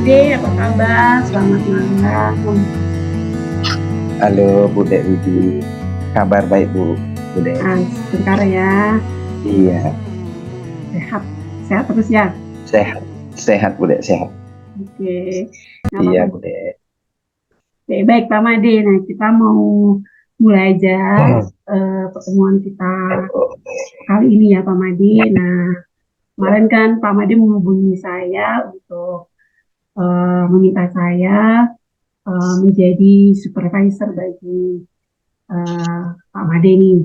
Made, apa kabar? Selamat malam. Halo Bu Dek Widi, kabar baik Bu Dek? Sebentar ya, Iya, sehat, sehat terus ya. sehat, sehat Bu Dek, sehat. Oke, nah Pak Iya Made, Bu Dek. baik Pak Made. Nah kita mau mulai aja pertemuan kita kali ini ya Pak Made. Nah kemarin kan Pak Made menghubungi saya untuk meminta saya menjadi supervisor bagi Pak Made nih.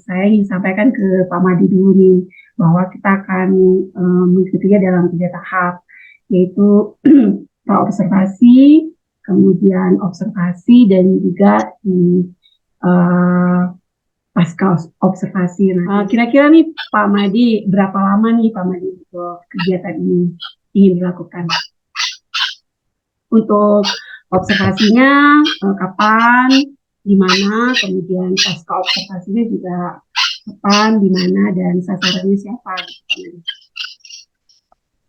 Saya ingin sampaikan ke Pak Madi dulu nih, bahwa kita akan mengikutinya dalam 3 tahap, yaitu praobservasi, kemudian observasi, dan juga di uh, pasca observasi. Nah, kira-kira nih Pak Madi, berapa lama nih Pak Madi untuk kegiatan ini ingin dilakukan? Untuk observasinya kapan, di mana, kemudian pasca observasinya juga kapan, di mana, dan sasarannya siapa gitu.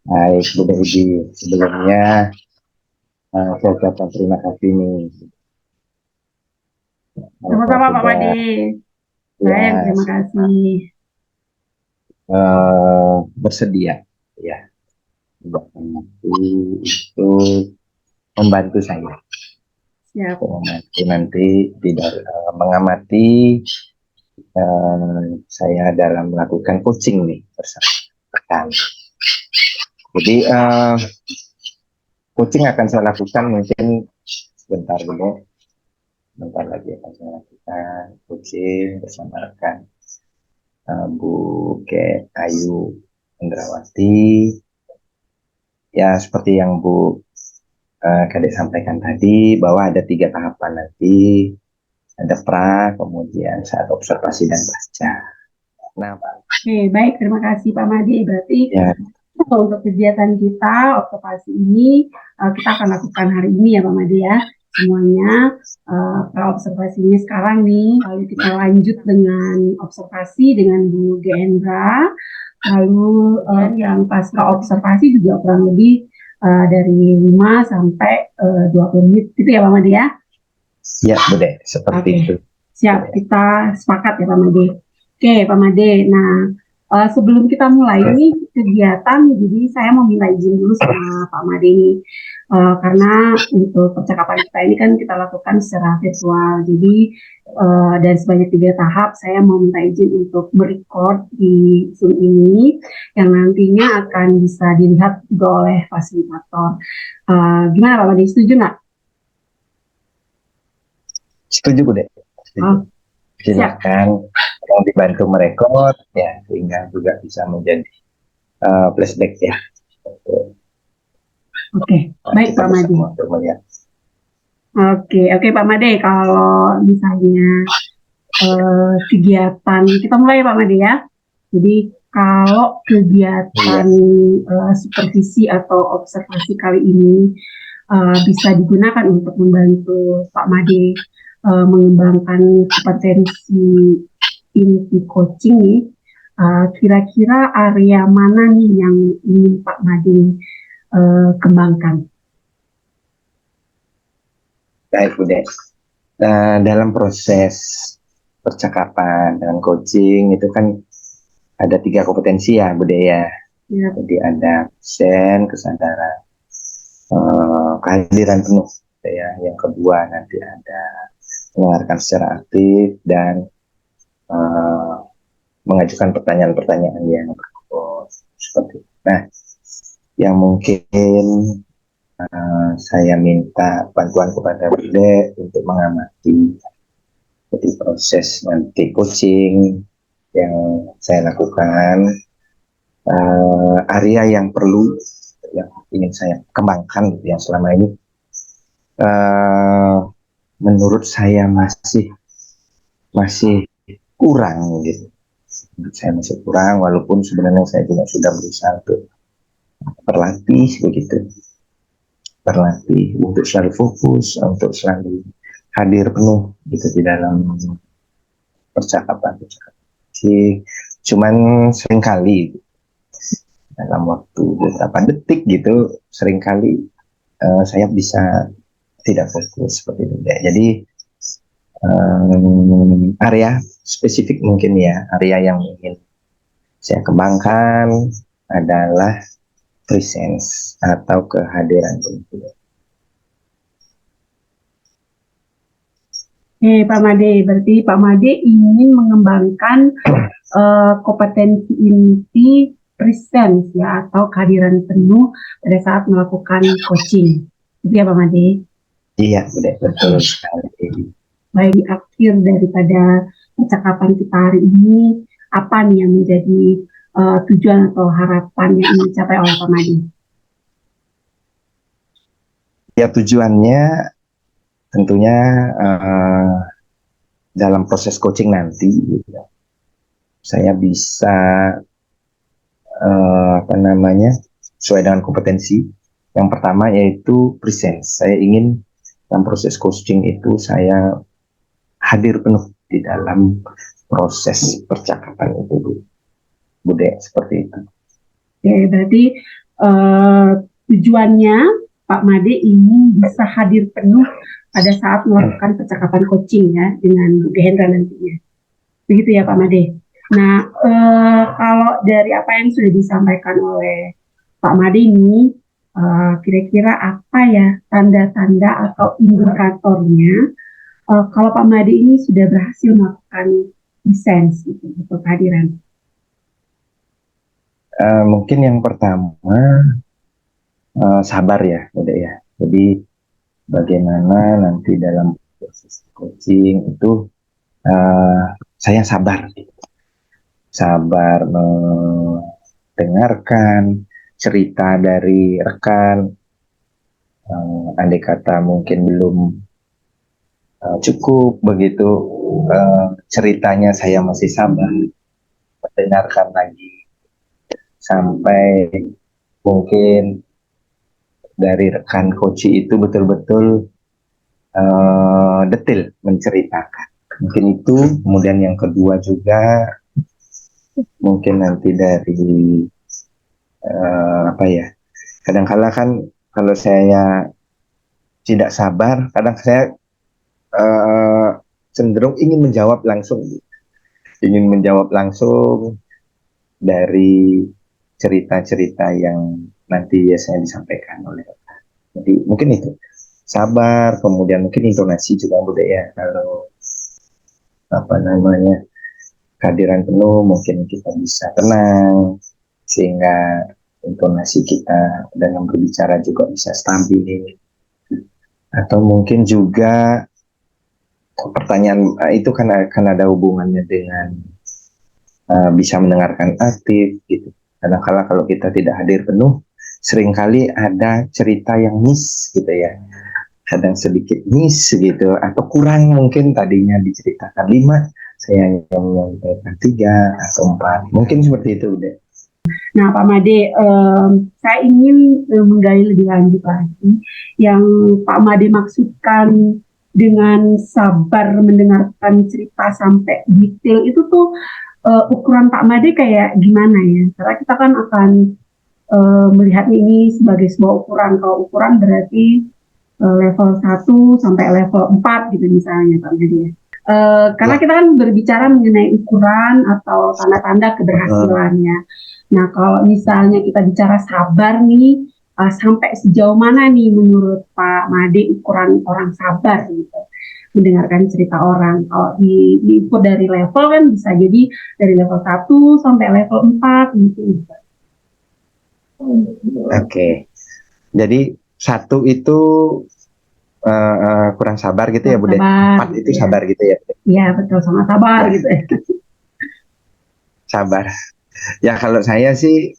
Baik Bu Dek Widi, sebelumnya saya ucapkan terima kasih nih. Sama-sama Pak Sudah Made, saya yang ya terima kasih. bersedia ya untuk membantu saya. Siap. Membantu nanti tidak mengamati saya dalam melakukan coaching nih bersama rekan. Jadi coaching akan saya lakukan mungkin sebentar dulu, bentar lagi akan saya lakukan coaching bersama rekan Bu Ke Ayu Indrawati. Ya seperti yang Bu Kadek sampaikan tadi, bahwa ada 3 tahapan nanti, ada pra, kemudian saat observasi dan pasca. Nah, Oke, baik, terima kasih Pak Made. Berarti ya, untuk kegiatan kita observasi ini kita akan lakukan hari ini ya Pak Made ya. Semuanya observasinya sekarang nih, lalu kita lanjut dengan observasi dengan Bu Gendra, lalu yang pasca observasi juga kurang lebih dari 5 sampai 20 menit gitu ya Pak Made ya. ya Bude, seperti itu. Siap, kita sepakat ya Pak Made. Oke Pak Made, nah sebelum kita mulai ini kegiatan, jadi saya mau minta izin dulu sama Pak Made ini, karena untuk percakapan kita ini kan kita lakukan secara virtual, jadi dan sebanyak 3 tahap, saya mau minta izin untuk merecord di Zoom ini, yang nantinya akan bisa dilihat juga oleh fasilitator. Gimana Pak Made, setuju nggak? Setuju Bude. Setuju. Silakan yang dibantu merekod ya, sehingga juga bisa menjadi flashback ya. Oke, baik Pak Made. Oke Pak Made, kalau misalnya kegiatan kita mulai Pak Made ya. Jadi kalau kegiatan supervisi atau observasi kali ini bisa digunakan untuk membantu Pak Made mengembangkan kompetensi inti coaching nih, kira-kira area mana nih yang ingin Pak Made kembangkan? Baik Bude, dalam proses percakapan dan coaching itu kan ada 3 kompetensi ya Bude ya. Jadi ada sen, kesadaran, kehadiran penuh ya. Yang kedua nanti ada mendengarkan secara aktif dan mengajukan pertanyaan-pertanyaan yang seperti itu. Nah, yang mungkin saya minta bantuan kepada Bude untuk mengamati jadi proses nanti coaching yang saya lakukan, area yang perlu, yang ingin saya kembangkan yang selama ini menurut saya masih kurang gitu. Menurut saya masih kurang, walaupun sebenarnya saya juga sudah berusaha untuk berlatih untuk selalu fokus, untuk selalu hadir penuh gitu di dalam percakapan. Cuman seringkali dalam waktu beberapa detik gitu, seringkali saya bisa tidak fokus seperti itu. Jadi area spesifik mungkin ya, area yang ingin saya kembangkan adalah presence atau kehadiran. Pak Made, berarti Pak Made ingin mengembangkan kompetensi inti presence ya atau kehadiran penuh pada saat melakukan coaching. Itu ya Pak Made? Iya, betul sekali. Baik, di akhir daripada percakapan kita hari ini, apa nih yang menjadi tujuan atau harapan yang ingin dicapai oleh Pak Made? Ya, tujuannya tentunya dalam proses coaching nanti gitu, saya bisa sesuai dengan kompetensi. Yang pertama yaitu presence. Saya ingin dalam proses coaching itu saya hadir penuh di dalam proses percakapan itu, Bude, seperti itu. Oke, berarti tujuannya Pak Made ingin bisa hadir penuh pada saat melakukan percakapan coaching ya dengan Bu Hendra nantinya. Begitu ya Pak Made. Nah, kalau dari apa yang sudah disampaikan oleh Pak Made ini, kira-kira apa ya tanda-tanda atau indikatornya kalau Pak Made ini sudah berhasil melakukan lisensi gitu, untuk kehadiran? Mungkin yang pertama sabar ya, Bude ya. Jadi bagaimana nanti dalam proses coaching itu saya sabar, mendengarkan cerita dari rekan, andai kata mungkin belum cukup begitu ceritanya, saya masih sabar mendengarkan lagi sampai mungkin dari rekan coach itu betul-betul detail menceritakan. Mungkin itu. Kemudian yang kedua juga mungkin nanti dari kadang-kala kan kalau saya tidak sabar, kadang saya cenderung ingin menjawab langsung dari cerita-cerita yang nanti biasanya disampaikan oleh rekan. Jadi mungkin itu sabar, kemudian mungkin intonasi juga budaya. Kalau kehadiran penuh, mungkin kita bisa tenang sehingga intonasi kita dalam berbicara juga bisa stabil. Atau mungkin juga pertanyaan itu kan ada hubungannya dengan bisa mendengarkan aktif gitu. Kadang-kala kalau kita tidak hadir penuh, seringkali ada cerita yang miss gitu ya. Kadang sedikit miss gitu, atau kurang mungkin tadinya diceritakan 5, saya menyampaikan 3 atau 4. Mungkin seperti itu udah. Nah, Pak Made, saya ingin menggali lebih lanjut lagi yang Pak Made maksudkan dengan sabar mendengarkan cerita sampai detail itu tuh ukuran Pak Made kayak gimana ya? Karena kita kan akan melihat ini sebagai sebuah ukuran. Kalau ukuran berarti level 1 sampai level 4 gitu misalnya Pak Made. Karena kita kan berbicara mengenai ukuran atau tanda-tanda keberhasilannya. Nah, kalau misalnya kita bicara sabar nih, sampai sejauh mana nih menurut Pak Made ukuran orang sabar gitu? Mendengarkan cerita orang. Kalau diukur dari level kan bisa jadi dari level 1 sampai level 4 gitu. Oke. Jadi 1 itu kurang sabar gitu ya, Bude. 4 itu ya. Sabar gitu ya. Iya, betul, sama sabar gitu ya. Sabar. Ya kalau saya sih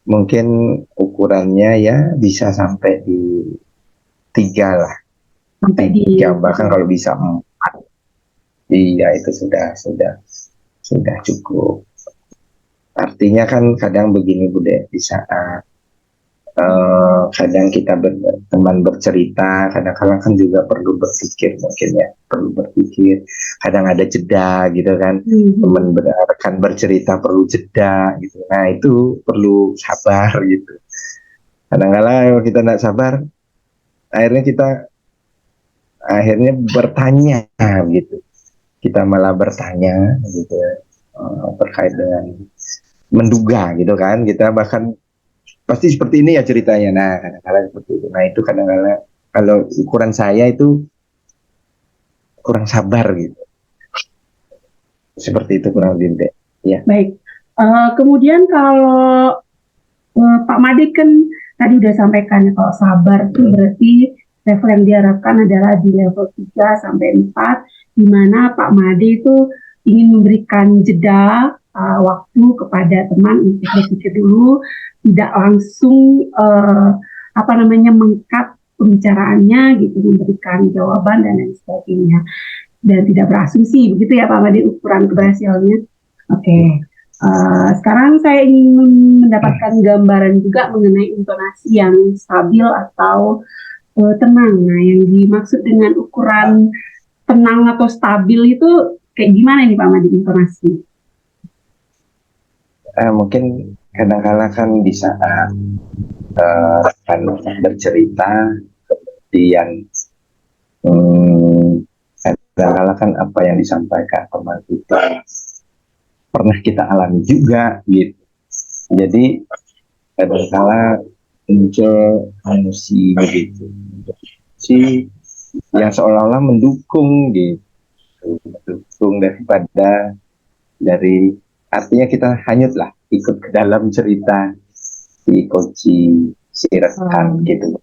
mungkin ukurannya ya bisa sampai di 3 lah. Sampai 3, bahkan kalau bisa 4. Iya, itu sudah cukup. Artinya kan kadang begini Bude, di saat Kadang kita teman bercerita, kadang-kadang kan juga perlu berpikir mungkin ya, perlu berpikir. Kadang ada jeda gitu kan, teman rekan bercerita perlu jeda gitu. Nah itu perlu sabar gitu. Kadang-kadang kalau kita tidak sabar, akhirnya bertanya gitu. Kita malah bertanya gitu terkait dengan menduga gitu kan. Kita bahkan pasti seperti ini ya ceritanya. Nah, kadang-kadang seperti itu. Nah, itu kadang-kadang kalau ukuran saya itu kurang sabar gitu. Seperti itu kurang lebih. Ya. Baik. Kemudian kalau Pak Made kan tadi udah sampaikan ya, kalau sabar itu berarti level yang diharapkan adalah di level 3 sampai 4, di mana Pak Made itu ingin memberikan jeda waktu kepada teman untuk berpikir dulu, tidak langsung mengkat pembicaraannya gitu, memberikan jawaban dan lain sebagainya, dan tidak berasumsi, begitu ya Pak Made ukuran keberhasilannya. Oke. Sekarang saya ingin mendapatkan gambaran juga mengenai intonasi yang stabil atau tenang. Nah, yang dimaksud dengan ukuran tenang atau stabil itu kayak gimana nih Pak Madi intonasi? Mungkin kadang-kadang kan di saat rekan bercerita, kemudian kadang-kadang kan apa yang disampaikan teman kita pernah kita alami juga gitu. Jadi kadang-kadang muncul emosi begitu, si yang seolah-olah mendukung gitu, mendukung artinya kita hanyut lah ikut ke dalam cerita si Koci, si rekan gitu.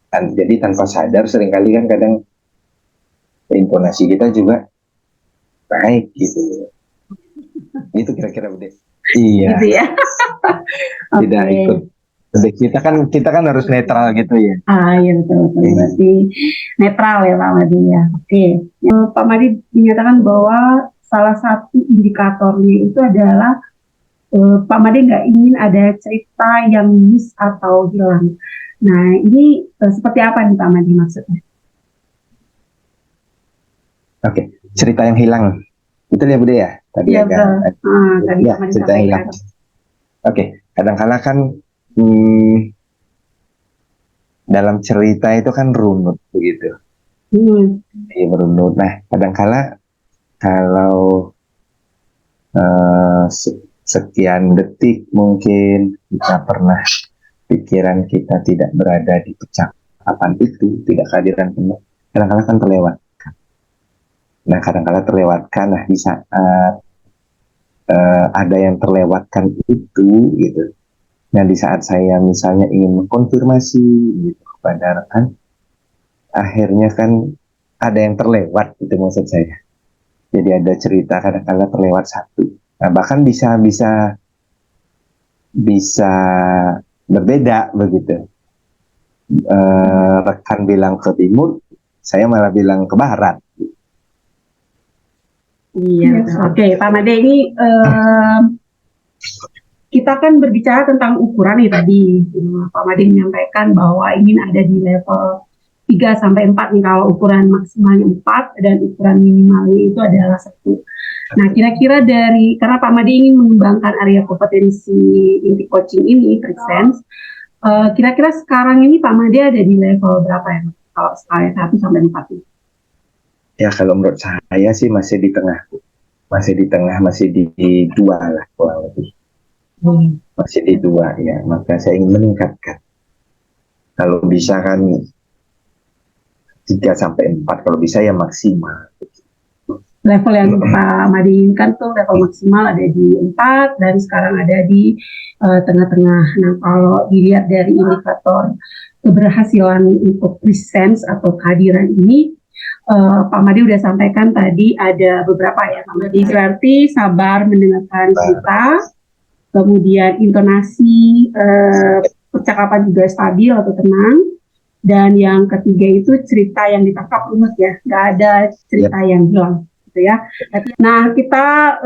Dan jadi tanpa sadar seringkali kan kadang intonasi kita juga naik gitu. Itu kira-kira udah. Iya. Gitu ya. Tidak ikut. Kita kan harus netral gitu ya. Iya betul. Berarti netral ya Pak Madi ya. Oke. Pak Madi menyatakan bahwa salah satu indikatornya itu adalah Pak Madi nggak ingin ada cerita yang miss atau hilang. Nah ini seperti apa nih Pak Madi maksudnya? Oke, cerita yang hilang. Itu ya Bude ya? Tadi ya, agak tadi ya, cerita yang hilang. Oke, kadang-kala kan dalam cerita itu kan runut begitu. Merunut. Nah, kadang-kala kalau sekian detik mungkin kita pernah pikiran kita tidak berada di percakapan itu, tidak kehadiran penuh, kadang-kala kan terlewat. Nah, kadang-kala terlewatkan. Nah, di saat ada yang terlewatkan itu gitu. Nah, di saat saya misalnya ingin mengkonfirmasi gitu kepada rekan, akhirnya kan ada yang terlewat, itu maksud saya. Jadi ada cerita kadang-kadang terlewat satu. Nah, bahkan bisa berbeda begitu. Rekan bilang ke timur, saya malah bilang ke barat. Iya, oke, Pak Made ini kita kan berbicara tentang ukuran nih tadi. Pak Made menyampaikan bahwa ingin ada di level 3 sampai 4 nih, kalau ukuran maksimalnya 4 dan ukuran minimalnya itu adalah 1. Nah, kira-kira karena Pak Made ingin mengembangkan area kompetensi inti coaching ini, Presence, kira-kira sekarang ini Pak Made ada di level berapa ya? Kalau skala 1 sampai 4 ini? Ya, kalau menurut saya sih masih di tengah, masih di 2 lah kurang lebih. Masih di 2 ya, maka saya ingin meningkatkan. Kalau bisa kan 3 sampai 4, kalau bisa ya maksimal. Level yang Pak Made inginkan tuh level maksimal ada di 4 dan sekarang ada di tengah-tengah. Nah, kalau dilihat dari indikator keberhasilan untuk presence atau kehadiran ini, Pak Made udah sampaikan tadi ada beberapa ya Pak Made. Berarti sabar mendengarkan cerita, kemudian intonasi percakapan juga stabil atau tenang, dan yang ketiga itu cerita yang ditangkap runut ya, nggak ada cerita yang hilang gitu ya. Nah, kita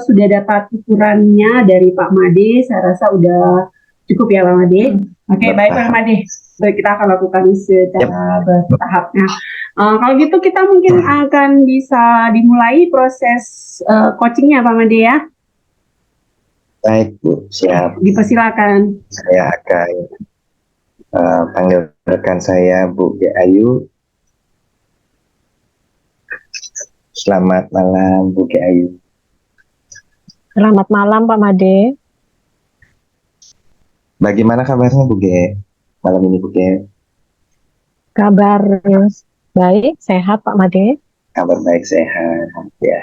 sudah dapat ukurannya dari Pak Made, saya rasa udah Cukup ya Pak Made. Oke, baik Pak Bertahap. Made. Baik, kita akan lakukan secara bertahap. Nah, kalau gitu kita mungkin akan bisa dimulai proses coachingnya Pak Made ya. Baik Bu, siap. Dipersilakan. Saya akan panggil rekan saya Bu G. Ayu. Selamat malam Bu G. Ayu. Selamat malam Pak Made. Bagaimana kabarnya Bu G? Malam ini Bu G? Kabar baik, sehat Pak Made. Kabar baik, sehat ya.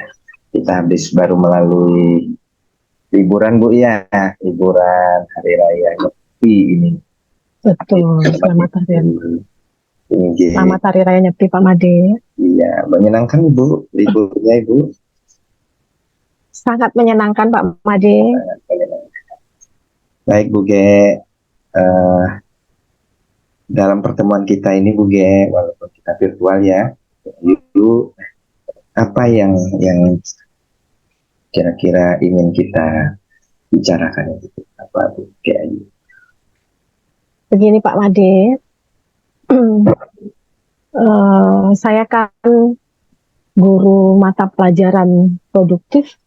Kita habis baru melalui liburan Bu ya, liburan hari raya Nyepi ini. Betul, selamat hari raya Nyepi Pak Made. Iya, menyenangkan Bu liburnya Ibu. Sangat menyenangkan Pak Made. Baik Bu G, dalam pertemuan kita ini Bu G, walaupun kita virtual ya, itu apa yang kira-kira ingin kita bicarakan itu apa Bu G? Begini Pak Made, saya kan guru mata pelajaran produktif,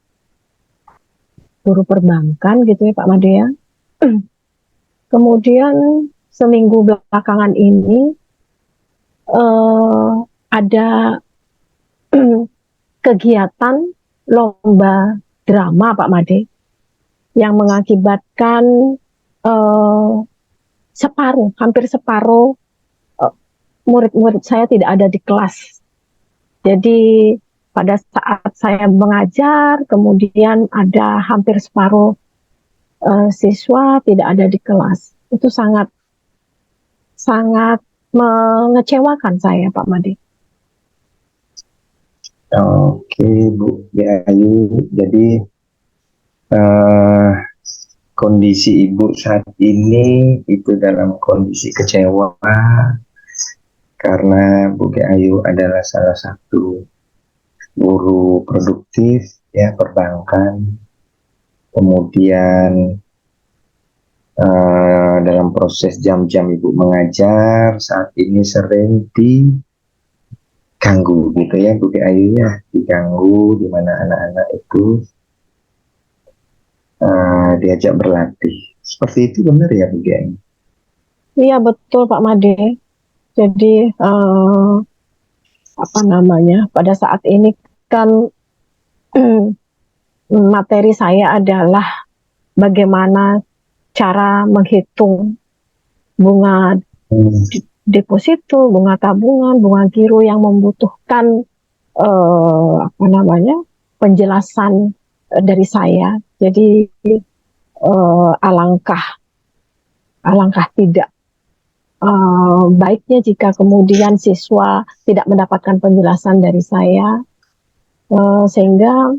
guru perbankan gitu ya Pak Made ya. Kemudian seminggu belakangan ini ada kegiatan lomba drama Pak Made yang mengakibatkan hampir separuh murid-murid saya tidak ada di kelas. Jadi pada saat saya mengajar, kemudian ada hampir separuh siswa tidak ada di kelas. Itu sangat mengecewakan saya Pak Made. Oke Bu Ayu, jadi kondisi Ibu saat ini itu dalam kondisi kecewa karena Bu Ayu adalah salah satu guru produktif ya perbankan, kemudian dalam proses jam-jam Ibu mengajar saat ini sering diganggu gitu ya Bu Ayu ya, diganggu di mana anak-anak itu diajak berlatih. Seperti itu benar ya Bu Ayu? Iya betul Pak Made. Jadi pada saat ini kan materi saya adalah bagaimana cara menghitung bunga deposito, bunga tabungan, bunga giro yang membutuhkan penjelasan dari saya. Jadi alangkah tidak baiknya jika kemudian siswa tidak mendapatkan penjelasan dari saya, sehingga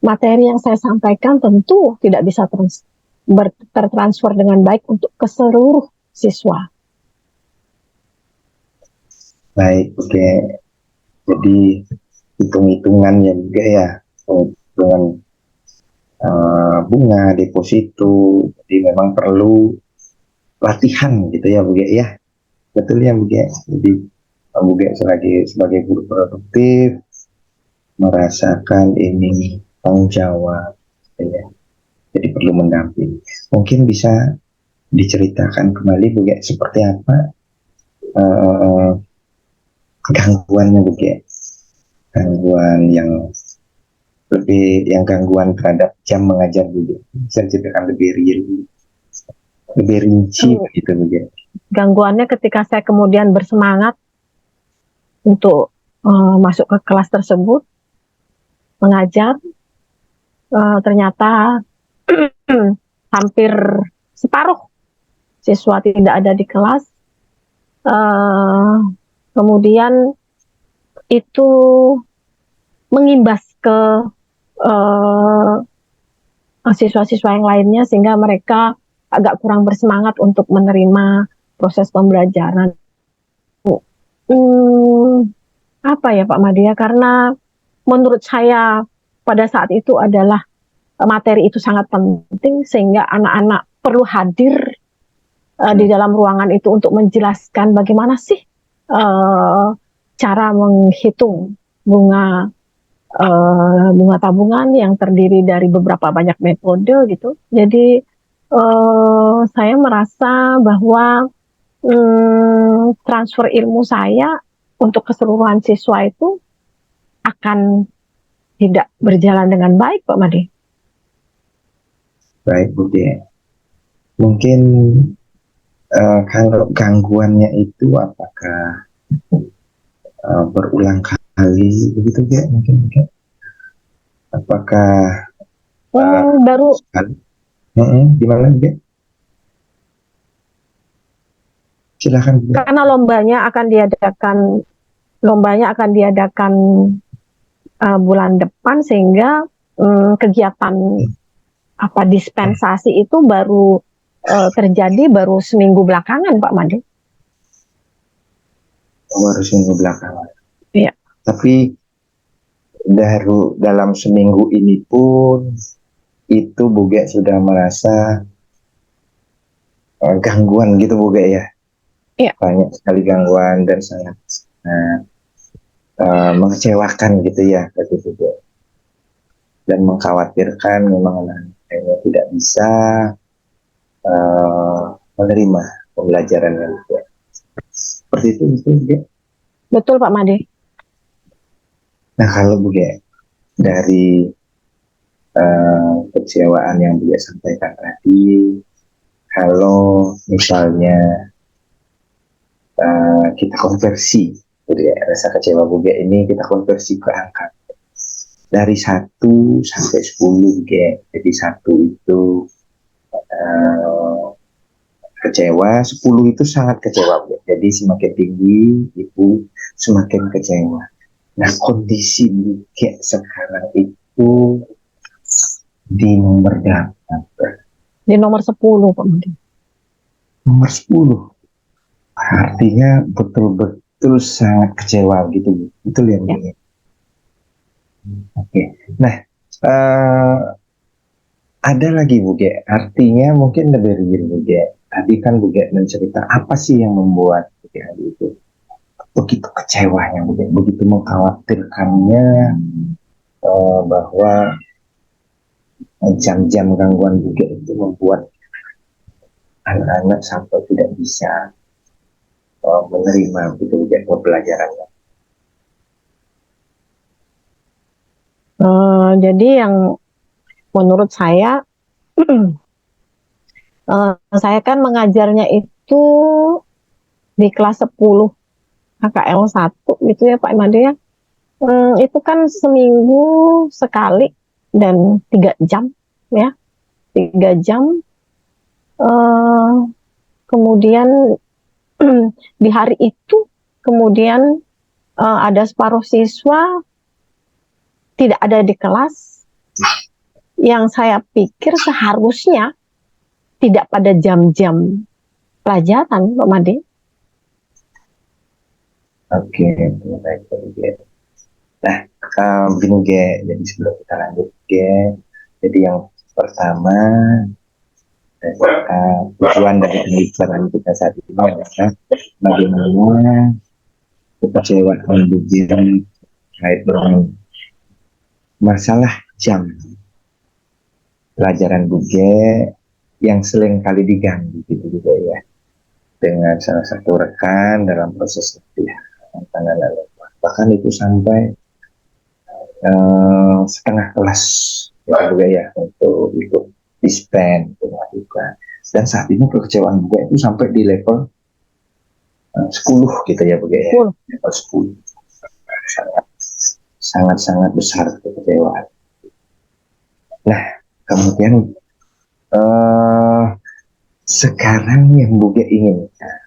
materi yang saya sampaikan tentu tidak bisa tertransfer dengan baik untuk ke seluruh siswa. Baik, oke. Jadi hitung-hitungannya juga ya, hitungan bunga deposito, jadi memang perlu latihan gitu ya Bu ya. Betul ya Bu. Jadi Bu sebagai guru produktif merasakan ini tanggung jawab gitu ya. Jadi perlu mendampingi. Mungkin bisa diceritakan kembali Bu seperti apa gangguannya Bu, gangguan yang gangguan terhadap jam mengajar Bu, bisa diceritakan lebih real, lebih rinci gitu Bu. Gangguannya ketika saya kemudian bersemangat untuk masuk ke kelas tersebut mengajar, ternyata hampir separuh siswa tidak ada di kelas. Kemudian itu mengimbas ke siswa-siswa yang lainnya, sehingga mereka agak kurang bersemangat untuk menerima proses pembelajaran. Apa ya Pak Madia, karena menurut saya pada saat itu adalah materi itu sangat penting sehingga anak-anak perlu hadir di dalam ruangan itu untuk menjelaskan bagaimana sih cara menghitung bunga bunga tabungan yang terdiri dari beberapa banyak metode gitu. Jadi saya merasa bahwa transfer ilmu saya untuk keseluruhan siswa itu akan tidak berjalan dengan baik, Pak Made. Baik, Bu De. Mungkin kalau gangguannya itu apakah berulang kali begitu ya? Mungkin apakah baru sekali? Gimana ya? Silakan. Karena lombanya akan diadakan bulan depan sehingga kegiatan dispensasi itu baru terjadi baru seminggu belakangan, Pak Made. Baru seminggu belakangan. Iya. Tapi dalam seminggu ini pun itu Bu Ge sudah merasa gangguan gitu Bu Ge ya? Iya. Banyak sekali gangguan dan sangat mengecewakan gitu ya begitu Bu. Dan mengkhawatirkan memang anaknya tidak bisa menerima pembelajaran yang Bu. Seperti itu Bu Ge. Betul Pak Made. Nah kalau Bu Ge dari kecewaan yang Bu Ge sampaikan tadi, kalau misalnya kita konversi rasa kecewa Bu Ge ini kita konversi ke angka dari 1 sampai 10 Bu Ge. Jadi 1 itu kecewa, 10 itu sangat kecewa Bu Ge. Jadi semakin tinggi itu semakin kecewa. Nah kondisi Bu Ge sekarang itu di nomor berapa? Di nomor 10 Pak Made. Nomor 10. Artinya betul-betul sangat kecewa gitu Bu. Betul ya Bu Ge? Oke. Nah ada lagi Bu Ge. Artinya mungkin lebih real Bu Ge. Tadi kan Bu Ge mencerita apa sih yang membuat Bu Ge itu begitu kecewanya Bu Ge, begitu mengkhawatirkannya bahwa jam-jam gangguan Bu Ge itu membuat anak-anak sampai tidak bisa menerima begitu Bu Ge pembelajarannya. Jadi yang menurut saya saya kan mengajarnya itu di kelas 10 KKL 1 gitu ya Pak Made ya. Itu kan seminggu sekali dan 3 jam ya. 3 jam kemudian di hari itu kemudian ada separuh siswa tidak ada di kelas yang saya pikir seharusnya tidak pada jam-jam pelajaran Pak Made. Oke, baik Bu Ge. Nah, begini Ge, jadi sebelum kita lanjut Ge, jadi yang pertama tujuan dari pembicaraan kita saat ini adalah bagaimana kekecewaan Bu Ge terkait dengan masalah jam pelajaran Bu Ge yang sering kali diganggu gitu juga ya dengan salah satu rekan dalam proses latihan penanganan lembah. Bahkan itu sampai setengah kelas ya untuk ikut dispen untuk melakukan. Dan saat ini kekecewaan Bu Ge itu sampai di level 10 gitu ya Bu Ge ya. Level 10. Sangat besar kekecewaan. Nah, kemudian sekarang yang Bu Ge inginkan.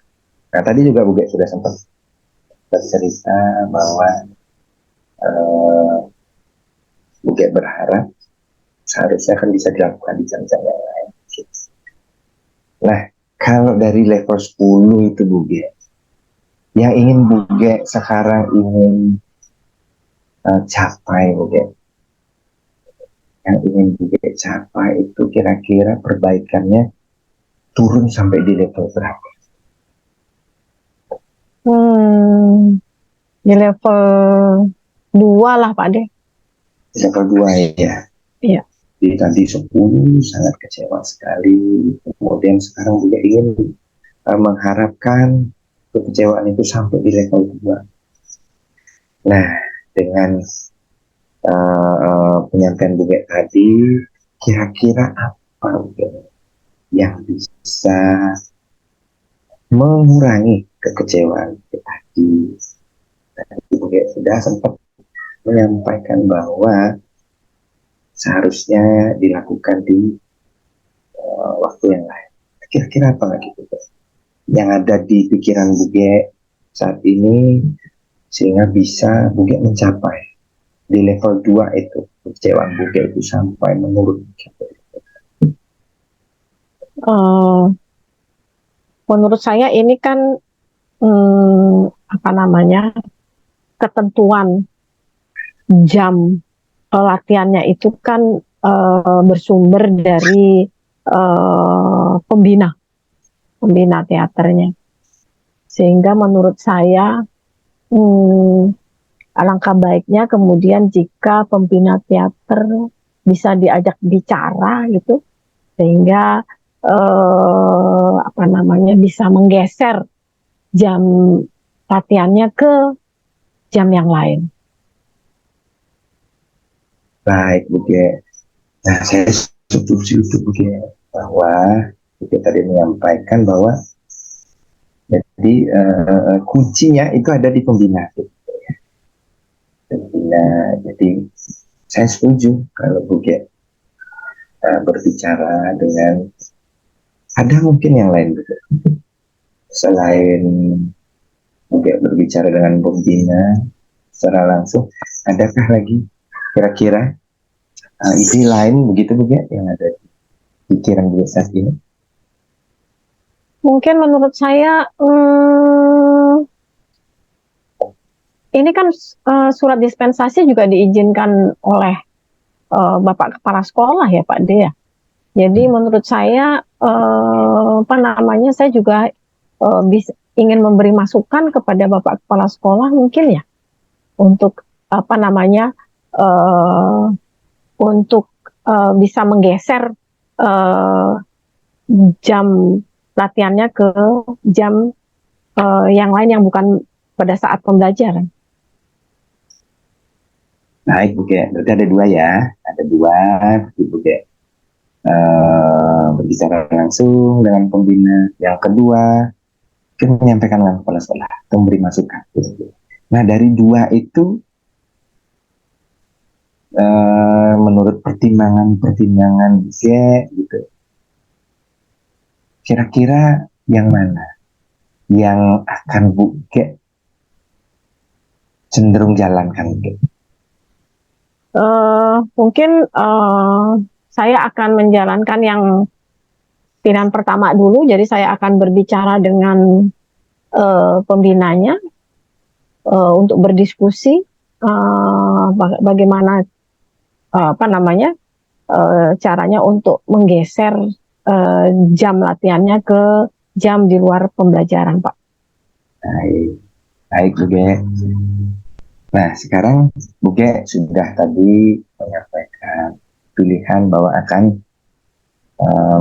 Nah, tadi juga Bu Ge sudah sempat bercerita bahwa Bu Ge berharap seharusnya kan bisa dilakukan di jam-jam yang lain. Nah, kalau dari level 10 itu Bu Ge, yang ingin Bu Ge sekarang ingin capai Bu Ge, yang ingin Buge capai itu kira-kira perbaikannya turun sampai di level berapa? Di level 2 lah Pak De. Level 2 ya. Iya. Jadi tadi 10 sangat kecewa sekali. Kemudian sekarang Buge ingin mengharapkan kekecewaan itu sampai di level 2. Nah, dengan penyampaian Buge tadi, kira-kira apa yang bisa mengurangi kekecewaan tadi? Tadi Buge sudah sempat menyampaikan bahwa seharusnya dilakukan di waktu yang lain. Kira-kira apa lagi yang ada di pikiran Buge saat ini sehingga bisa Buge mencapai di level 2 itu, kekecewaan Buge itu sampai menurun? Menurut saya ini kan ketentuan jam latihannya itu kan bersumber dari pembina teaternya, sehingga menurut saya alangkah baiknya kemudian jika pembina teater bisa diajak bicara gitu, sehingga bisa menggeser jam latihannya ke jam yang lain. Baik Buge. Nah, saya setuju itu Buge, bahwa Buge tadi menyampaikan bahwa jadi kuncinya itu ada di pembina. Jadi saya setuju kalau Buge berbicara dengan, ada mungkin yang lain Buge. Selain Buge berbicara dengan pembina secara langsung, adakah lagi kira-kira ide lain begitu Buge yang ada di pikiran Buge saat ini? Mungkin menurut saya ini kan surat dispensasi juga diizinkan oleh Bapak Kepala Sekolah ya Pak Dea. Jadi menurut saya saya juga ingin memberi masukan kepada Bapak Kepala Sekolah mungkin ya untuk bisa menggeser jam latihannya ke jam yang lain yang bukan pada saat pembelajaran. Baik Buge, berarti ada dua ya, Buge berbicara langsung dengan pembina. Yang kedua, kita menyampaikan dengan kepala sekolah, memberi masukan. Nah, dari dua itu, menurut pertimbangan Buge, gitu, kira-kira yang mana yang akan Buge cenderung jalankan? Mungkin saya akan menjalankan yang pilihan pertama dulu. Jadi saya akan berbicara dengan pembinanya untuk berdiskusi bagaimana caranya untuk menggeser jam latihannya ke jam di luar pembelajaran, Pak. Baik Buge. Nah, sekarang Buge sudah tadi menyampaikan pilihan bahwa akan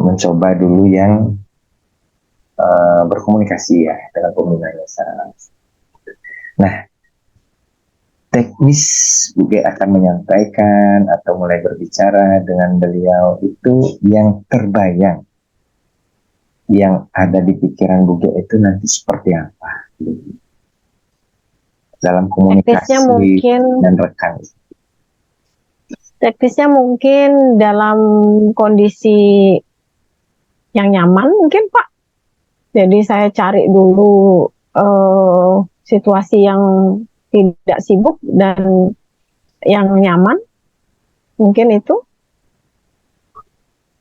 mencoba dulu yang berkomunikasi ya dengan pembinanya. Nah, teknis Buge akan menyampaikan atau mulai berbicara dengan beliau itu yang terbayang, yang ada di pikiran Buge itu nanti seperti apa dalam komunikasi dan rekan? Teknisnya mungkin dalam kondisi yang nyaman mungkin Pak. Jadi saya cari dulu situasi yang tidak sibuk dan yang nyaman, mungkin itu.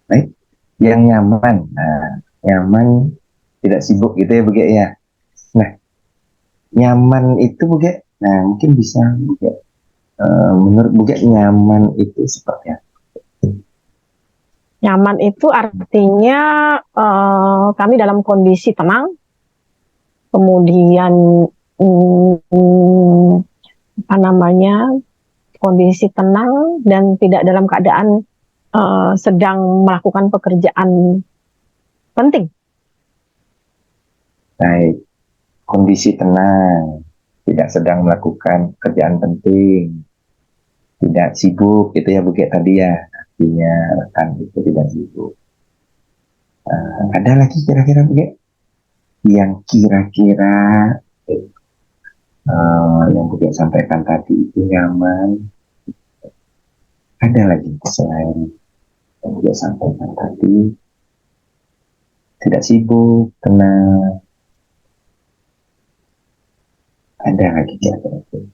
Baik, yang nyaman. Nah, nyaman tidak sibuk gitu ya Buge ya. Nah, nyaman itu Buge, nah mungkin bisa Buge, menurut Buge nyaman itu seperti apa? Nyaman itu artinya kami dalam kondisi tenang, kemudian apa namanya, kondisi tenang dan tidak dalam keadaan sedang melakukan pekerjaan penting. Baik, kondisi tenang, tidak sedang melakukan kerjaan penting, tidak sibuk gitu ya Bu Ge tadi ya, artinya rekan itu tidak sibuk. Ada lagi kira-kira Bu Ge yang kira-kira yang Bu Ge sampaikan tadi itu nyaman? Ada lagi selain yang Bu Ge sampaikan tadi, tidak sibuk, tenang, ada lagi kira-kira?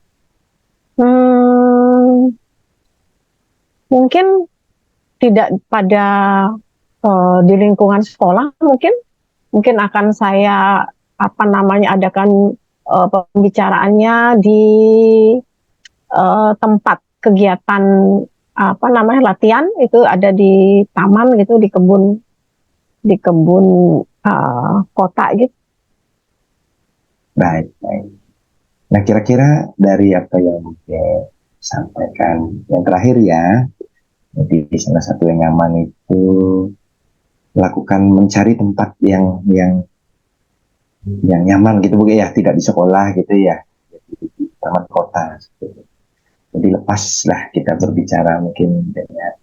Mungkin tidak pada di lingkungan sekolah, mungkin akan saya apa namanya adakan pembicaraannya di tempat kegiatan apa namanya latihan, itu ada di taman gitu, di kebun kota gitu. Baik, baik. Nah, kira-kira dari apa yang Bu Ge sampaikan yang terakhir ya, jadi salah satu yang nyaman itu lakukan mencari tempat yang nyaman gitu Bu Ge ya, tidak di sekolah gitu ya, di taman kota. Jadi lepaslah kita berbicara mungkin dengan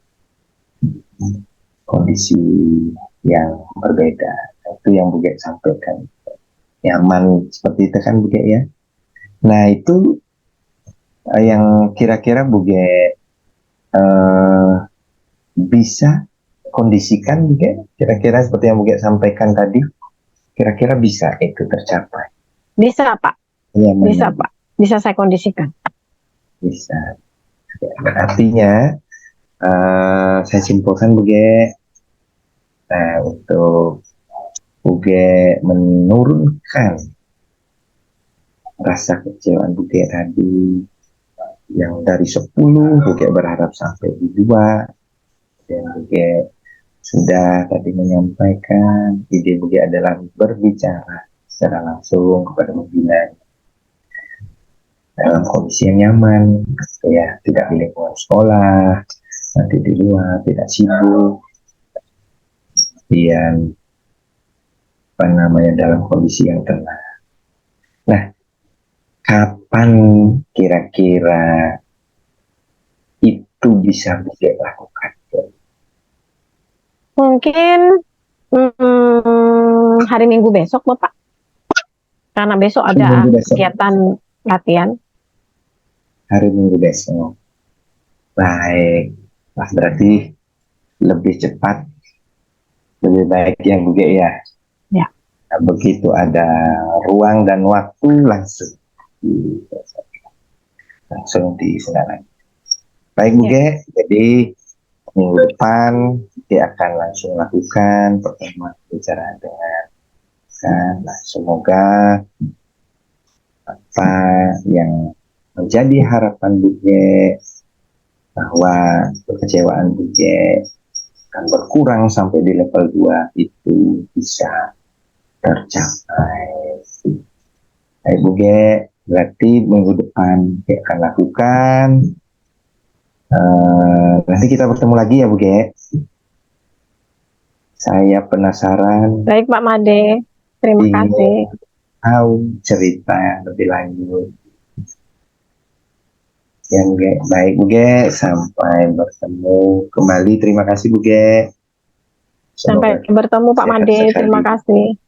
kondisi yang berbeda. Itu yang Bu Ge sampaikan. Nyaman seperti itu kan Bu Ge ya. Nah, itu yang kira-kira Bu Ge bisa kondisikan Bu Ge, kira-kira seperti yang Bu Ge sampaikan tadi, kira-kira bisa itu tercapai. Bisa Pak, Ya, bisa Pak, bisa saya kondisikan. Bisa. Artinya saya simpulkan Bu Ge, untuk Bu Ge menurunkan rasa kecewaan Bu Ge tadi yang dari 10 Bu Ge berharap sampai di 2, dan Bu Ge sudah tadi menyampaikan ide Bu Ge adalah berbicara secara langsung kepada pembina dalam kondisi yang nyaman ya, tidak di lingkungan sekolah, nanti di luar, tidak sibuk, dan apa namanya dalam kondisi yang tenang. Nah, kapan kira-kira itu bisa Bu Ge lakukan? Mungkin hari Minggu besok Bapak, karena besok ada kegiatan latihan. Hari Minggu besok. Baik, nah, berarti lebih cepat, lebih baik ya Bu Ge ya. Ya. Nah, begitu ada ruang dan waktu langsung disengarai. Baik Bu Ge, jadi minggu depan dia akan langsung lakukan pertemuan bicara dengan kan. Nah, semoga apa yang menjadi harapan Bu Ge bahwa kekecewaan Bu Ge akan berkurang sampai di level 2 itu bisa tercapai. Baik Bu Ge, berarti minggu depan Ge akan lakukan. Nanti kita bertemu lagi ya Bu Ge. Saya penasaran. Baik Pak Made, terima kasih. Tahu cerita lebih lanjut. Yang Bu Ge, baik Bu Ge, sampai bertemu kembali. Terima kasih Bu Ge. Sampai bertemu Pak Made, terima kasih.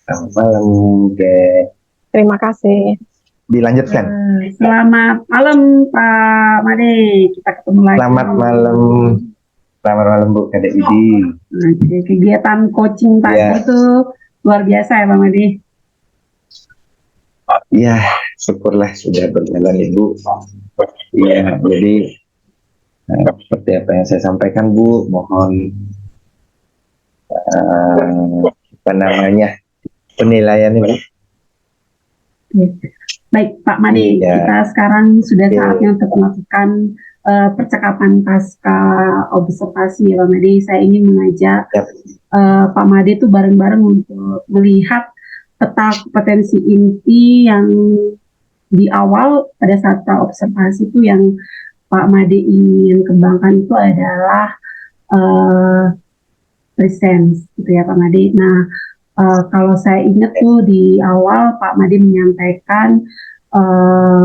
Selamat malam Bu Ge. Terima kasih. Dilanjutkan. Selamat malam Pak Made, kita ketemu lagi. Selamat malam. Selamat malam Bu Kadek Idi. Nah, kegiatan coaching tadi itu luar biasa ya Pak Made. Ya, syukurlah sudah berjalan Ibu. Iya, jadi seperti apa yang saya sampaikan Bu, mohon apa namanya penilaian ini. Baik Pak Made, kita sekarang sudah saatnya untuk melakukan percakapan pasca observasi ya Pak Made. Saya ingin mengajak Pak Made itu bareng-bareng untuk melihat peta kompetensi inti yang di awal pada saat observasi itu yang Pak Made ingin kembangkan itu adalah presence gitu ya Pak Made. Nah, kalau saya ingat tuh di awal Pak Made menyampaikan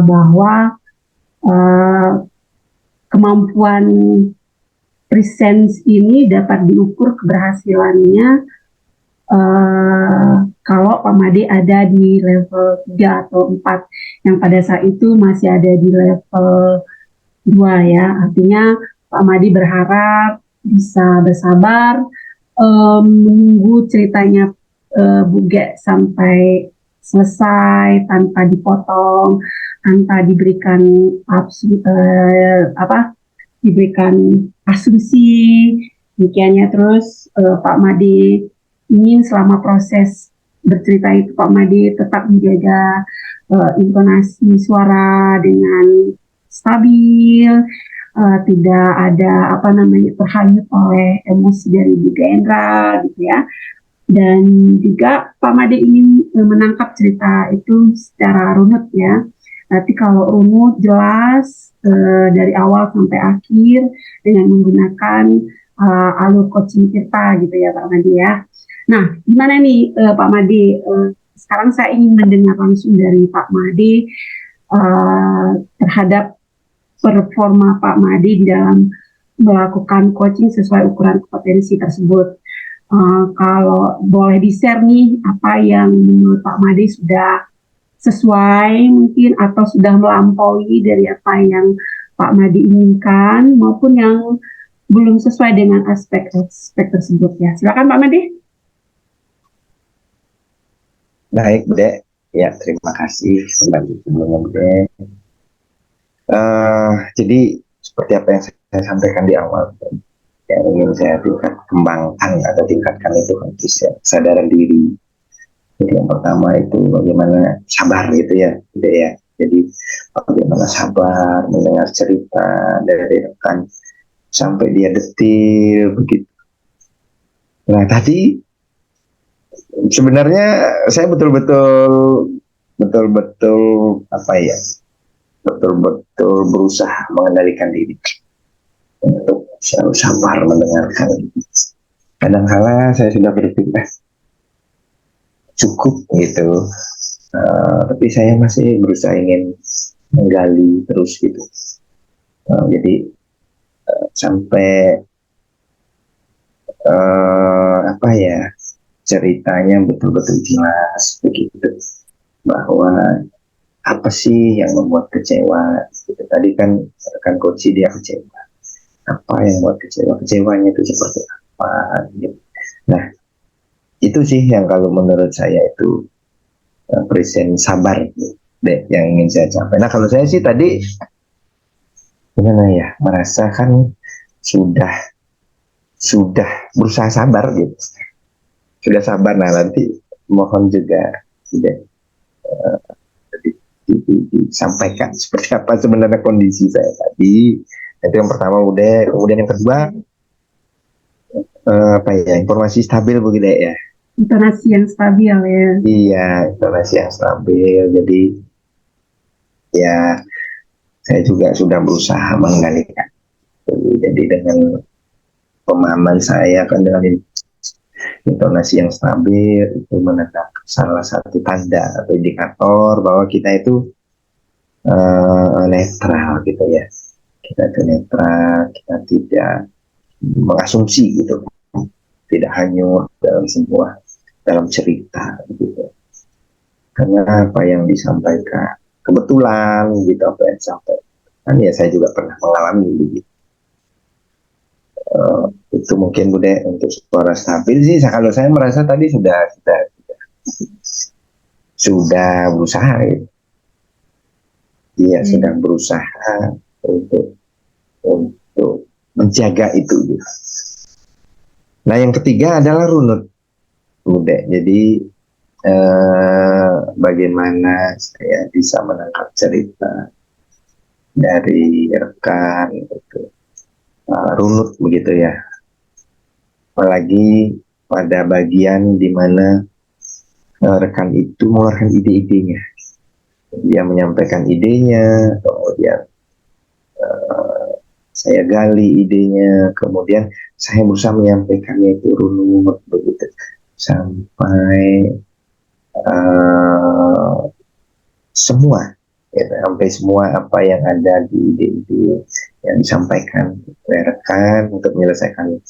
bahwa kemampuan presence ini dapat diukur keberhasilannya kalau Pak Made ada di level 3 atau 4, yang pada saat itu masih ada di level 2 ya. Artinya Pak Made berharap bisa bersabar menunggu ceritanya Bu Ge sampai selesai tanpa dipotong, tanpa diberikan diberikan asumsi demikiannya. Terus Pak Made ingin selama proses bercerita itu Pak Made tetap menjaga intonasi suara dengan stabil, tidak ada terhanyut oleh emosi dari Bu Gendra gitu ya. Dan juga Pak Made ingin menangkap cerita itu secara runut ya. Nanti kalau runut jelas dari awal sampai akhir dengan menggunakan alur coaching kita gitu ya Pak Made ya. Nah, gimana nih Pak Made? Sekarang saya ingin mendengar langsung dari Pak Made terhadap performa Pak Made dalam melakukan coaching sesuai ukuran kompetensi tersebut. Kalau boleh di-share nih, apa yang menurut Pak Made sudah sesuai mungkin atau sudah melampaui dari apa yang Pak Made inginkan maupun yang belum sesuai dengan aspek-aspek tersebut ya. Silakan Pak Made. Baik, Bude. Ya, terima kasih kembali sebelumnya, Bude. Jadi seperti apa yang saya sampaikan di awal, yang ingin saya kembangkan atau tingkatkan itu kan kesadaran diri. Jadi yang pertama itu bagaimana sabar gitu ya, Bude ya. Jadi bagaimana sabar mendengar cerita dari rekan sampai dia detil begitu. Nah tadi sebenarnya saya betul-betul berusaha mengendalikan diri untuk selalu sabar mendengarkan. Kadang-kala saya sudah berpikir cukup gitu, tapi saya masih berusaha ingin menggali terus gitu. Jadi sampai ceritanya betul-betul jelas begitu, bahwa apa sih yang membuat kecewa gitu. Tadi kan rekan coach dia kecewa, apa yang membuat kecewanya itu seperti apa gitu. Nah itu sih yang kalau menurut saya itu present sabar deh yang ingin saya capai. Nah kalau saya sih tadi gimana ya, merasakan sudah berusaha sabar gitu, sudah sabar. Nah nanti mohon juga disampaikan seperti apa sebenarnya kondisi saya tadi. Itu yang pertama udah, kemudian yang kedua informasi stabil begitu ya. Intonasi yang stabil ya. Iya, intonasi yang stabil. Jadi ya saya juga sudah berusaha mengendalikan. Jadi dengan pemahaman saya kan dengan intonasi yang stabil itu menetap salah satu tanda atau indikator bahwa kita itu netral gitu ya. Kita itu netral, kita tidak mengasumsi gitu, tidak hanyut dalam cerita gitu. Karena apa yang disampaikan kebetulan gitu, apa yang disampaikan kan ya saya juga pernah mengalami gitu. Itu mungkin Bude untuk suara stabil sih. Kalau saya merasa tadi sudah berusaha gitu. Iya, sedang berusaha untuk menjaga itu gitu. Nah yang ketiga adalah runut Bude. Jadi bagaimana saya bisa menangkap cerita dari rekan itu runut begitu ya. Apalagi pada bagian di mana rekan itu mengeluarkan ide-idenya. Dia menyampaikan idenya, kemudian saya gali idenya, kemudian saya berusaha menyampaikannya itu runut begitu sampai semua, ya, sampai semua apa yang ada di ide-ide yang disampaikan oleh rekan untuk menyelesaikan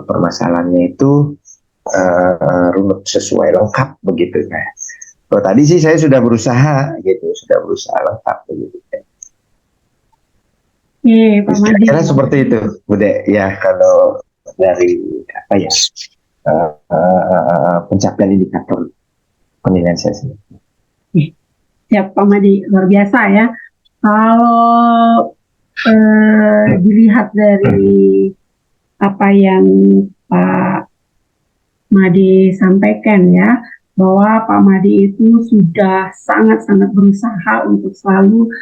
permasalahannya itu runut sesuai lengkap begitu. Nah, kalau tadi sih saya sudah berusaha gitu, sudah berusaha lengkap begitu. Pak Made. Kira-kira seperti itu, Bude. Ya, kalau dari apa ya pencapaian indikator penilaian saya sendiri. Siap Pak Made, luar biasa ya. Kalau dilihat dari apa yang Pak Made sampaikan ya, bahwa Pak Made itu sudah sangat-sangat berusaha untuk selalu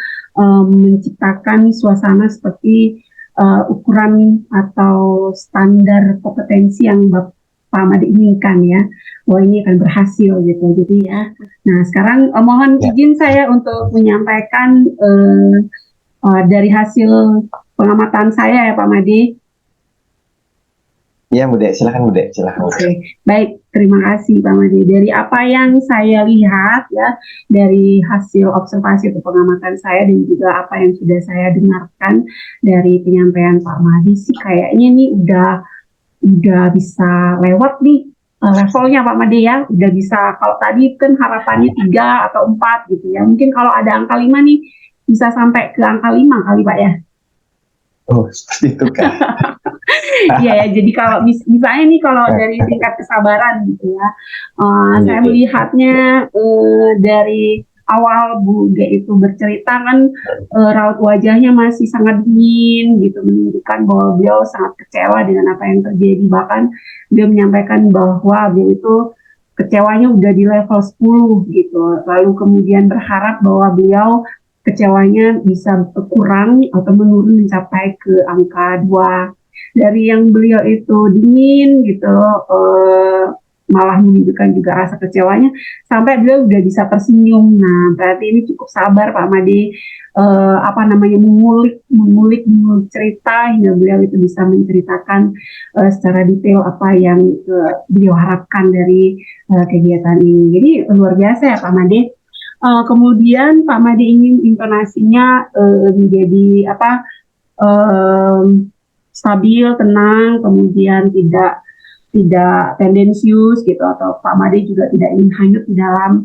menciptakan suasana seperti ukuran atau standar kompetensi yang Pak Made inginkan ya, bahwa ini akan berhasil gitu. Jadi ya, nah sekarang mohon izin saya untuk menyampaikan dari hasil pengamatan saya ya Pak Made. Iya, Bude, silakan Bude, silakan. Oke, baik, terima kasih Pak Made. Dari apa yang saya lihat ya, dari hasil observasi atau pengamatan saya dan juga apa yang sudah saya dengarkan dari penyampaian Pak Made sih, kayaknya nih udah bisa lewat nih levelnya Pak Made ya, udah bisa. Kalau tadi kan harapannya 3 atau 4 gitu ya, mungkin kalau ada angka 5 nih bisa sampai ke angka 5 kali Pak ya. Oh, seperti itu kan. Iya ya, jadi kalau misalnya nih kalau dari tingkat kesabaran gitu ya, saya melihatnya dari awal Bu Ge itu bercerita kan raut wajahnya masih sangat dingin gitu, menunjukkan bahwa beliau sangat kecewa dengan apa yang terjadi. Bahkan beliau menyampaikan bahwa beliau itu kecewanya udah di level 10 gitu, lalu kemudian berharap bahwa beliau kecewanya bisa berkurang atau menurun mencapai ke angka 2. Dari yang beliau itu dingin gitu, malah menunjukkan juga rasa kecewanya, sampai beliau udah bisa tersenyum. Nah, berarti ini cukup sabar Pak Made, mengulik cerita hingga beliau itu bisa menceritakan secara detail apa yang beliau harapkan dari kegiatan ini. Jadi luar biasa ya Pak Made. Kemudian Pak Made ingin intonasinya menjadi stabil, tenang, kemudian tidak tendensius gitu, atau Pak Made juga tidak ingin hanyut di dalam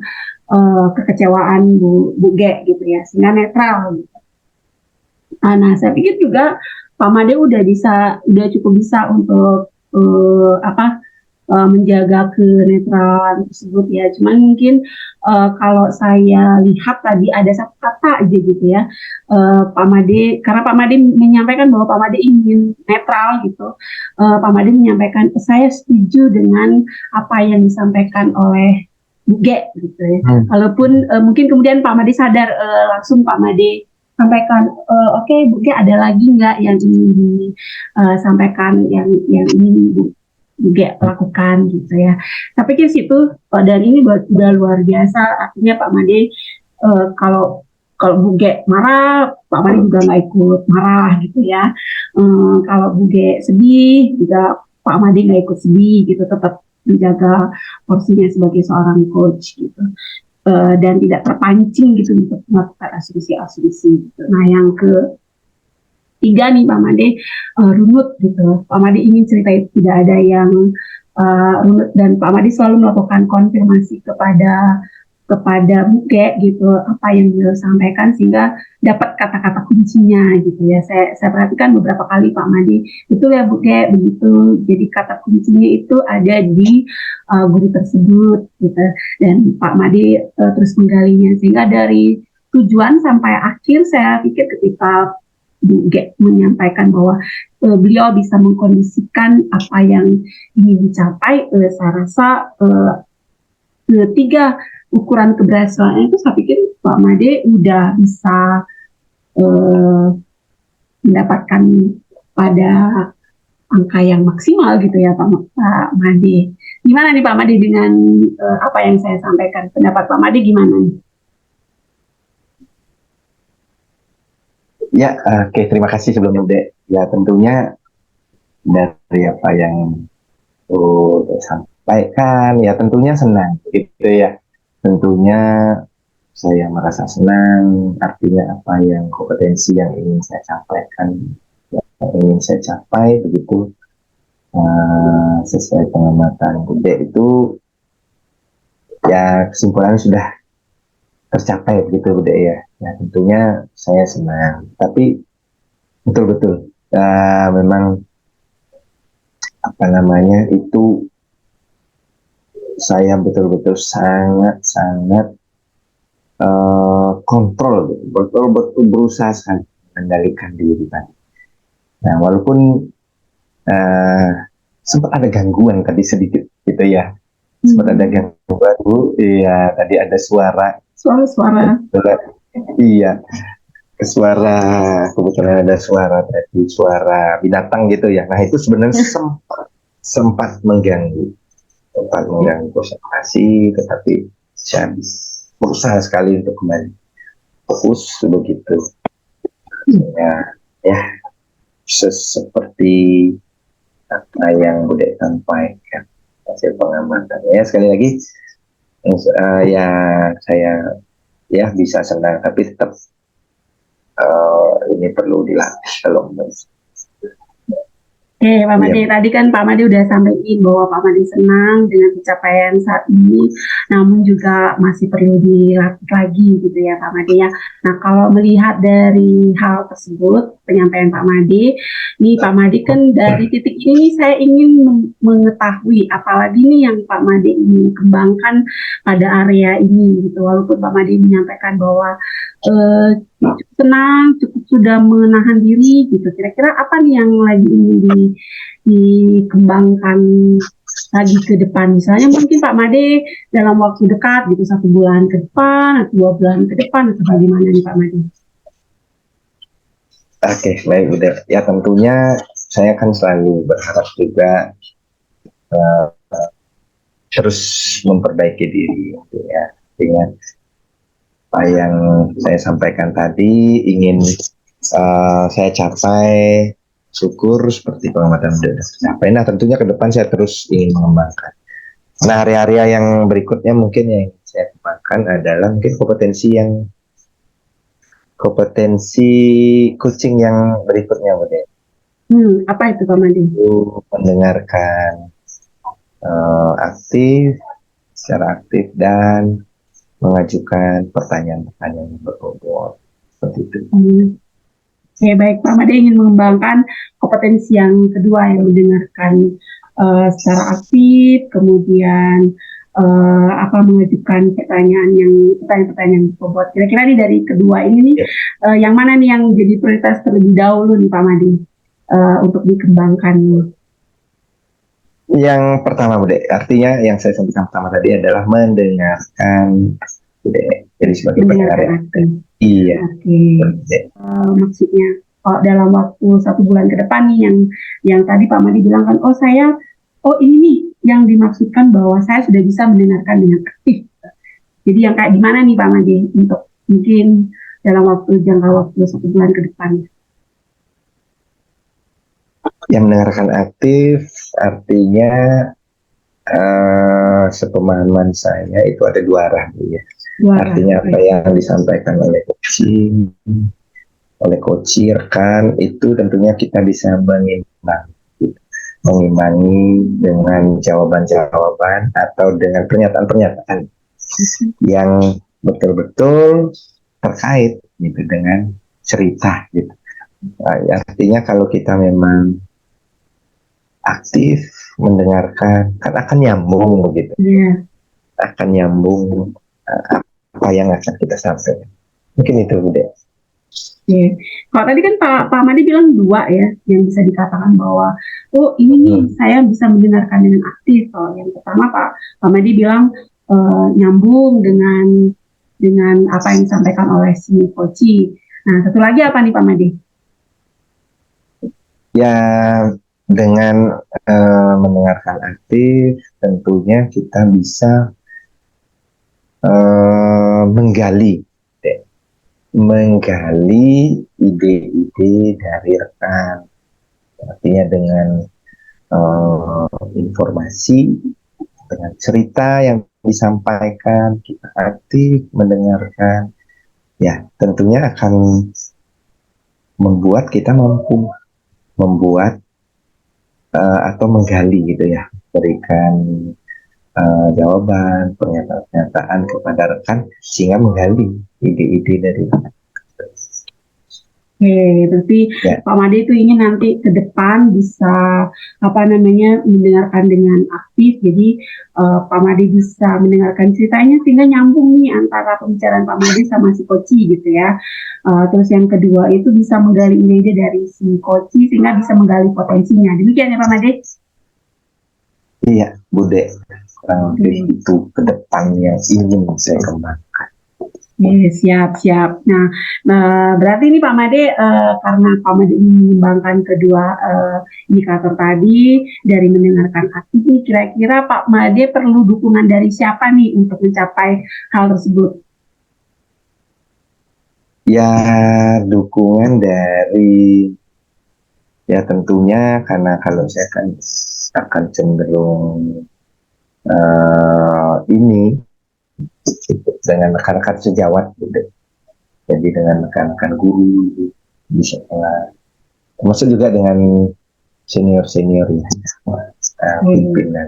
kekecewaan Bu Ge gitu ya, sehingga netral gitu. Nah, saya pikir juga Pak Made udah cukup bisa untuk menjaga kenetralan tersebut ya. Cuman mungkin kalau saya lihat tadi ada satu kata aja gitu ya, Pak Made, karena Pak Made menyampaikan bahwa Pak Made ingin netral gitu, Pak Made menyampaikan saya setuju dengan apa yang disampaikan oleh Bu Ge gitu ya. Walaupun mungkin kemudian Pak Made sadar, langsung Pak Made sampaikan, oke, Bu Ge ada lagi nggak yang ingin disampaikan, yang ingin Bu juga lakukan gitu ya. Tapi ke situ, dan ini sudah luar biasa. Artinya Pak Made kalau Bu Ge marah, Pak Made juga nggak ikut marah gitu ya. Kalau Bu Ge sedih juga Pak Made nggak ikut sedih gitu, tetap menjaga porsinya sebagai seorang coach gitu. Dan tidak terpancing gitu untuk melakukan asumsi-asumsi gitu. Nah, yang ketiga nih Pak Made, runut gitu. Pak Made ingin cerita itu tidak ada yang runut, dan Pak Made selalu melakukan konfirmasi kepada Bu Ge gitu, apa yang beliau sampaikan, sehingga dapat kata-kata kuncinya gitu ya. Saya perhatikan beberapa kali Pak Made, betul ya Bu Ge, begitu. Jadi kata kuncinya itu ada di guru tersebut gitu, dan Pak Made terus menggalinya, sehingga dari tujuan sampai akhir saya pikir ketika Bu Ge menyampaikan bahwa beliau bisa mengkondisikan apa yang ingin dicapai, saya rasa ketiga ukuran keberhasilan itu saya pikir Pak Made udah bisa eh, mendapatkan pada angka yang maksimal gitu ya Pak Made. Gimana nih Pak Made dengan apa yang saya sampaikan? Pendapat Pak Made gimana nih? Ya, oke, terima kasih sebelumnya, Bude. Ya, tentunya dari apa yang sampaikan, ya tentunya senang, gitu ya. Tentunya saya merasa senang, artinya apa yang kompetensi yang ingin saya sampaikan, yang ingin saya capai, begitu. Sesuai pengamatan Bude itu, ya kesimpulannya sudah tercapai, begitu Bude ya. Ya tentunya saya senang, tapi betul-betul memang apa namanya itu saya betul-betul sangat-sangat kontrol, betul-betul berusaha sekali mengendalikan diri kan. Nah, walaupun sempat ada gangguan tadi sedikit gitu ya, sempat ada gangguan Bu, iya tadi ada suara, iya suara, kebetulan ada suara tadi, suara binatang gitu ya. Nah itu sebenarnya sempat mengganggu konsentrasi, tetapi saya berusaha sekali untuk kembali fokus begitu. Ya seperti apa yang Bude sampaikan hasil pengamatannya. Sekali lagi ya saya ya bisa senang, tapi tetap ini perlu dilatih kalau menurut. Oke, Pak Made, tadi kan Pak Made udah sampaikan bahwa Pak Made senang dengan pencapaian saat ini, namun juga masih perlu dilatih lagi gitu ya Pak Made ya. Nah, kalau melihat dari hal tersebut, penyampaian Pak Made, nih Pak Made kan dari titik ini saya ingin mengetahui, apalagi nih yang Pak Made ingin kembangkan pada area ini gitu. Walaupun Pak Made menyampaikan bahwa cukup tenang, cukup sudah menahan diri gitu. Kira-kira apa nih yang lagi ingin dikembangkan lagi ke depan? Misalnya mungkin Pak Made dalam waktu dekat gitu, 1 bulan ke depan, atau 2 bulan ke depan, atau bagaimana nih Pak Made? Oke, baik udah. Ya tentunya saya kan selalu berharap juga terus memperbaiki diri ya, dengan apa yang saya sampaikan tadi ingin saya capai, syukur seperti pengamatan sudah tercapai. Nah tentunya ke depan saya terus ingin mengembangkan. Nah area-area yang berikutnya mungkin yang saya kembangkan adalah mungkin kompetensi coaching yang berikutnya, Bude. Apa itu Pak Made? Mendengarkan secara aktif dan mengajukan pertanyaan-pertanyaan yang berbobot seperti itu. Ya baik, Pak Made ingin mengembangkan kompetensi yang kedua, yang mendengarkan secara aktif, kemudian mengajukan pertanyaan-pertanyaan berbobot. Kira-kira nih dari kedua ini nih, yang mana nih yang jadi prioritas terlebih dahulu nih Pak Made untuk dikembangkan? Yang pertama, Bude, artinya yang saya sampaikan pertama tadi adalah mendengarkan, Bude. Jadi sebagai pendengar ya. Iya. Oke. Maksudnya dalam waktu 1 bulan ke depan nih, yang tadi Pak Made bilang kan, ini nih yang dimaksudkan bahwa saya sudah bisa mendengarkan dengan aktif. Jadi yang kayak gimana nih Pak Made untuk mungkin dalam jangka waktu 1 bulan ke depan? Yang mendengarkan aktif artinya sepemahaman saya itu ada 2 arah ya. Artinya apa yang disampaikan oleh coach rekan itu tentunya kita bisa mengimbangi dengan jawaban-jawaban atau dengan pernyataan-pernyataan yang betul-betul terkait gitu dengan cerita gitu. Artinya kalau kita memang aktif mendengarkan kan akan nyambung begitu. Akan nyambung apa yang akan kita sampaikan. Mungkin itu Bude. Kalau tadi kan Pak Made bilang 2 ya, yang bisa dikatakan bahwa ini nih saya bisa mendengarkan dengan aktif. Yang pertama Pak Made bilang nyambung dengan apa yang disampaikan oleh si coach. Nah, satu lagi apa nih Pak Made? Ya, dengan mendengarkan aktif, tentunya kita bisa menggali ide-ide dari rekan. Artinya dengan informasi, dengan cerita yang disampaikan, kita aktif mendengarkan, ya tentunya akan membuat kita mampu membuat atau menggali gitu ya, berikan jawaban, pernyataan-pernyataan kepada rekan sehingga menggali ide-ide dari rekan. Oke, berarti Ya. Pak Made itu ingin nanti ke depan bisa mendengarkan dengan aktif. Jadi Pak Made bisa mendengarkan ceritanya sehingga nyambung nih antara pembicaraan Pak Made sama si Koci gitu ya. Terus yang kedua itu bisa menggali ide-ide dari si Koci sehingga bisa menggali potensinya. Demikian ya Pak Made? Iya, Bude, kurang lebih itu ke depan yang ingin saya kembangkan. Siap. Nah, berarti ini Pak Made karena Pak Made ingin mengembangkan kedua indikator tadi dari mendengarkan aktif ini, kira-kira Pak Made perlu dukungan dari siapa nih untuk mencapai hal tersebut? Ya, dukungan dari, ya tentunya karena kalau saya akan cenderung ini dengan rekan-rekan sejawat gitu. Jadi dengan rekan-rekan guru bisa termasuk juga dengan senior-senior ya, pimpinan.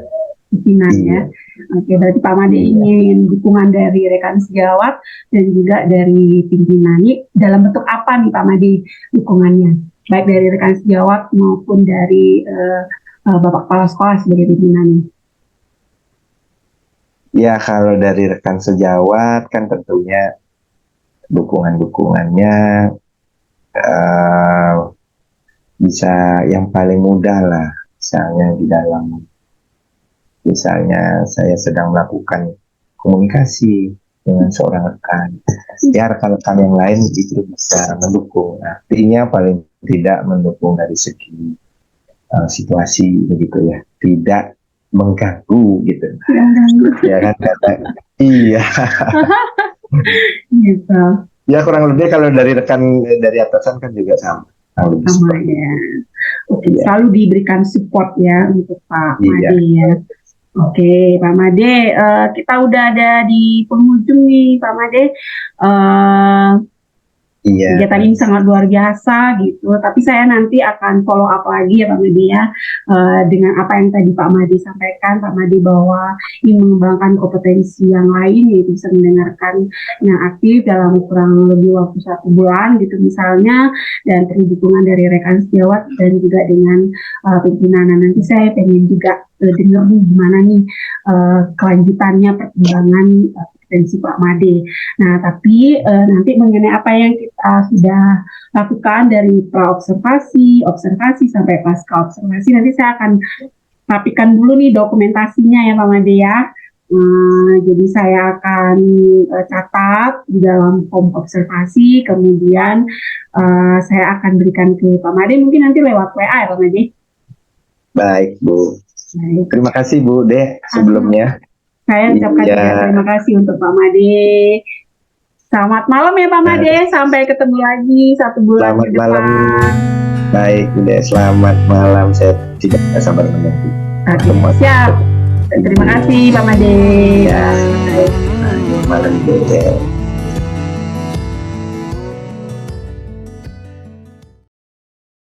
Ya. Oke, berarti Pak Made ingin dukungan dari rekan sejawat dan juga dari pimpinan. Ini dalam bentuk apa nih Pak Made dukungannya? Baik dari rekan sejawat maupun dari Bapak Kepala Sekolah sebagai pimpinannya. Ya, kalau dari rekan sejawat kan tentunya dukungannya bisa yang paling mudah lah, misalnya saya sedang melakukan komunikasi dengan seorang rekan, ya rekan-rekan yang lain itu bisa mendukung. Artinya paling tidak mendukung dari segi situasi begitu ya, tidak mengganggu gitu. Ya kan, iya. Gitu. Ya kurang lebih kalau dari rekan dari atasan kan juga sama. Sama ya. Oke, selalu diberikan support ya untuk Pak Made ya. Oke, Pak Made, kita udah ada di penghujung nih Pak Made. Kegiatan ini sangat luar biasa gitu, tapi saya nanti akan follow up lagi ya Pak Made ya, dengan apa yang tadi Pak Made sampaikan, Pak Made bahwa ingin mengembangkan kompetensi yang lain, yaitu bisa mendengarkan yang aktif dalam kurang lebih waktu 1 bulan gitu misalnya, dan dukungan dari rekan sejawat dan juga dengan pimpinan. Nah, nanti saya pengen juga dengar nih gimana nih kelanjutannya perkembangan kompetensi Pak Made. Nah, tapi nanti mengenai apa yang kita sudah lakukan dari pra-observasi, observasi sampai pasca observasi, nanti saya akan rapikan dulu nih dokumentasinya ya Pak Made ya. Jadi saya akan catat di dalam form observasi, kemudian saya akan berikan ke Pak Made, mungkin nanti lewat WA ya Pak Made. Baik Bu. Baik. Terima kasih Bu De sebelumnya. Saya ucapkan terima kasih untuk Pak Made. Selamat malam ya Pak Made. Sampai ketemu lagi 1 bulan selamat ke depan. Malam. Baik, udah selamat malam. Saya tidak sabar menunggu. Siap. Terima kasih Pak Made. Ya, malam Bu.